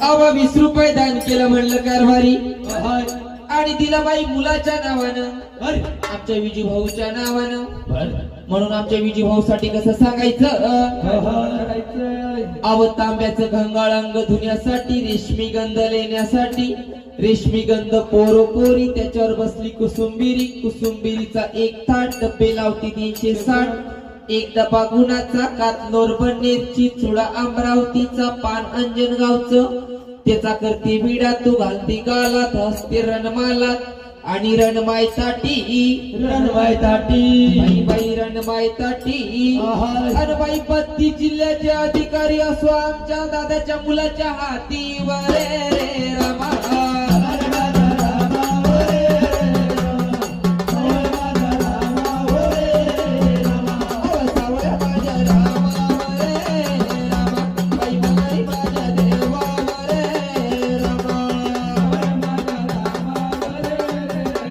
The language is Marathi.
आवा 20 रुपये दान केलं म्हणलं कारभारी आणि दिला बाई मुलाच्या नावानं आमच्या विजू भाऊच्या नावानं म्हणून आमच्या विजू भाऊ साठी कसं सांगायचं आव तांब्याचं घंगाळ अंग धुण्यासाठी रेशमी गंध लेण्यासाठी रेशमी गंध पोरो पोरी त्याच्यावर बसली कुसुंबिरी कुसुंबिरीचा एक थाट डब्बे लावती 360 एक डबा गुणाचा कातलोर बनेरची चुडा अमरावतीचा पान अंजनगावचं त्याचा करते विडा तू घालती गालात हसते रणमाला आणि रणमाय ताटी बाई बाई रणमाय ताटी अरे बाई 32 जिल्ह्याचे अधिकारी असो आमच्या दादाच्या मुलाच्या हाती वरे रे रमा